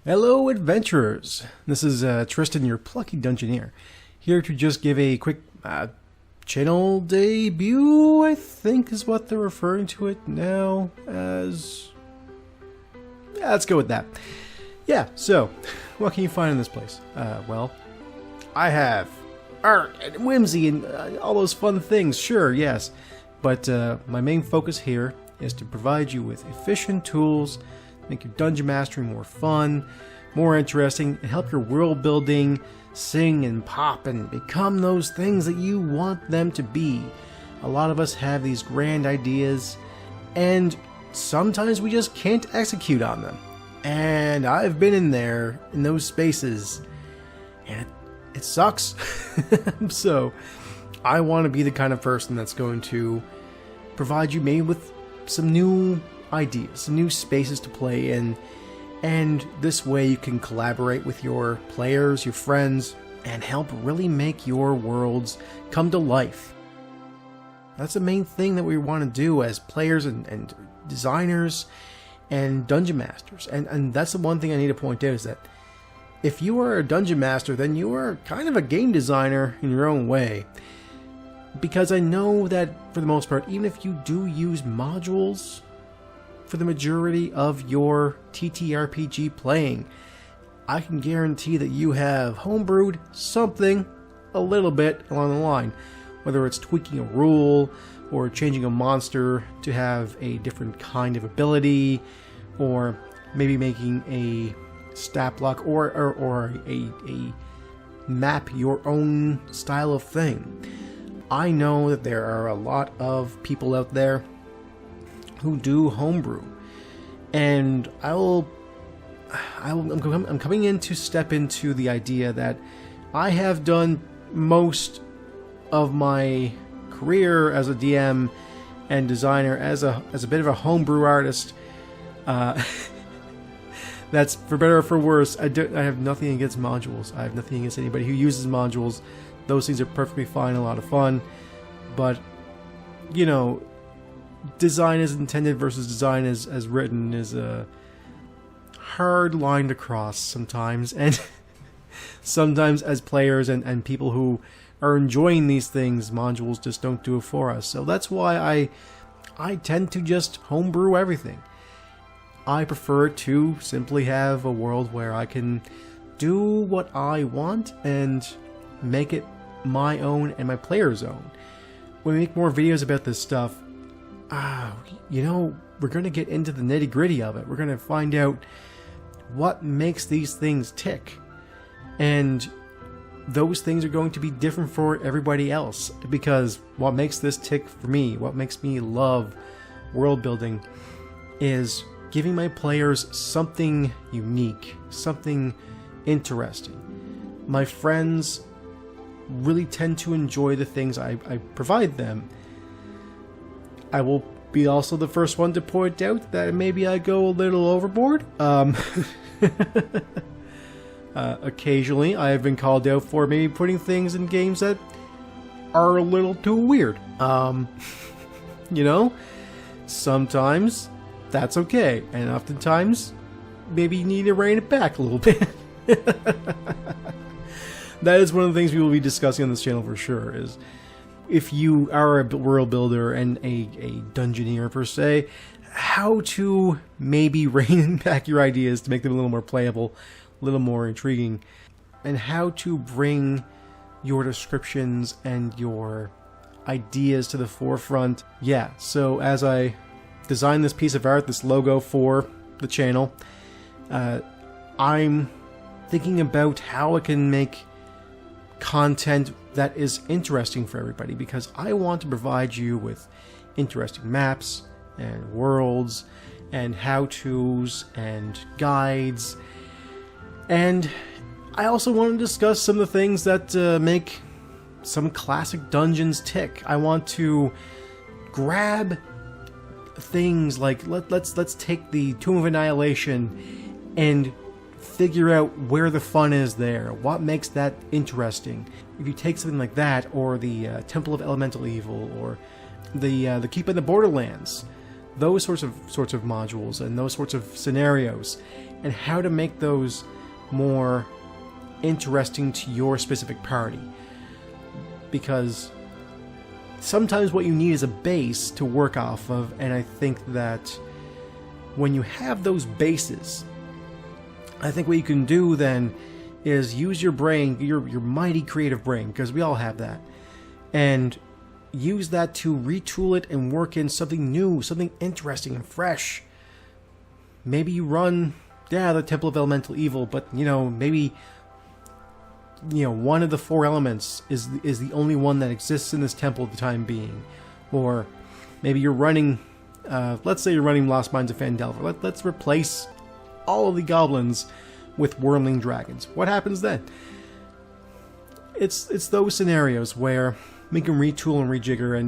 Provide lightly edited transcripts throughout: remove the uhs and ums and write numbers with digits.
Hello adventurers, this is Tristan, your Plucky Dungeoneer, here to just give a quick channel debut, I think is what they're referring to it now as. Yeah, let's go with that. Yeah, so, what can you find in this place? Well, I have art and whimsy and all those fun things, sure, yes, but my main focus here is to provide you with efficient tools, make your dungeon mastering more fun, more interesting, and help your world building sing and pop and become those things that you want them to be. A lot of us have these grand ideas, and sometimes we just can't execute on them. And I've been in there, in those spaces, and it sucks. So, I want to be the kind of person that's going to provide you maybe with some new ideas, some new spaces to play in, and this way you can collaborate with your players, your friends, and help really make your worlds come to life. That's the main thing that we want to do as players and designers and dungeon masters. And that's the one thing I need to point out, is that if you are a dungeon master, then you are kind of a game designer in your own way. Because I know that for the most part, even if you do use modules for the majority of your TTRPG playing, I can guarantee that you have homebrewed something a little bit along the line. Whether it's tweaking a rule, or changing a monster to have a different kind of ability, or maybe making a stat block, or a map your own style of thing. I know that there are a lot of people out there who do homebrew, and I'm coming in to step into the idea that I have done most of my career as a DM and designer as a bit of a homebrew artist. That's for better or for worse. I have nothing against modules. I have nothing against anybody who uses modules. Those things are perfectly fine, a lot of fun, but you know, design as intended versus design as written is a hard line to cross sometimes, and sometimes as players and people who are enjoying these things, modules just don't do it for us. So that's why I tend to just homebrew everything. I prefer to simply have a world where I can do what I want and make it my own and my players' own. When we make more videos about this stuff, you know, we're going to get into the nitty-gritty of it. We're going to find out what makes these things tick. And those things are going to be different for everybody else, because what makes this tick for me, what makes me love world building, is giving my players something unique, something interesting. My friends really tend to enjoy the things I provide them. I will be also the first one to point out that maybe I go a little overboard. Occasionally I have been called out for maybe putting things in games that are a little too weird. You know, sometimes that's okay, and oftentimes maybe you need to rein it back a little bit. That is one of the things we will be discussing on this channel for sure, is if you are a world builder and a dungeoneer per se, how to maybe rein back your ideas to make them a little more playable, a little more intriguing, and how to bring your descriptions and your ideas to the forefront. Yeah, so as I designed this piece of art, this logo for the channel, I'm thinking about how I can make content that is interesting for everybody, because I want to provide you with interesting maps and worlds and how-tos and guides, and I also want to discuss some of the things that make some classic dungeons tick. I want to grab things like let's take the Tomb of Annihilation and figure out where the fun is there, what makes that interesting. If you take something like that, or the Temple of Elemental Evil, or the Keep in the Borderlands, those sorts of modules and those sorts of scenarios, and how to make those more interesting to your specific party. Because sometimes what you need is a base to work off of, and I think that when you have those bases, I think what you can do then is use your brain, your mighty creative brain, because we all have that, and use that to retool it and work in something new, something interesting and fresh. Maybe you run, the Temple of Elemental Evil, but maybe one of the 4 elements is the only one that exists in this temple at the time being. Or maybe you're running, let's say you're running Lost Mines of Phandelver. Let's replace all of the goblins with Wormling dragons. What happens then? It's those scenarios where we can retool and rejigger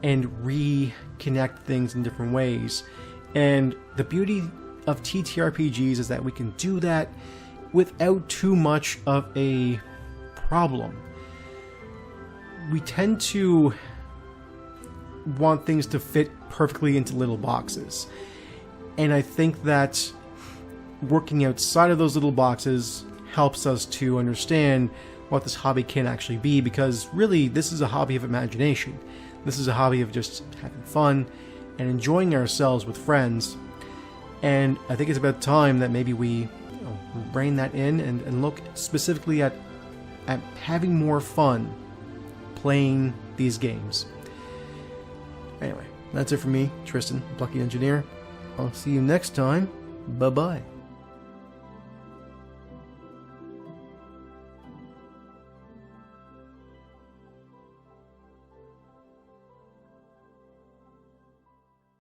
and reconnect things in different ways. And the beauty of TTRPGs is that we can do that without too much of a problem. We tend to want things to fit perfectly into little boxes. And I think that working outside of those little boxes helps us to understand what this hobby can actually be, because really this is a hobby of imagination. This is a hobby of just having fun and enjoying ourselves with friends. And I think it's about time that maybe we rein that in and look specifically at having more fun playing these games. Anyway, that's it for me, Tristan, Plucky Dungeoneer. I'll see you next time. Bye-bye.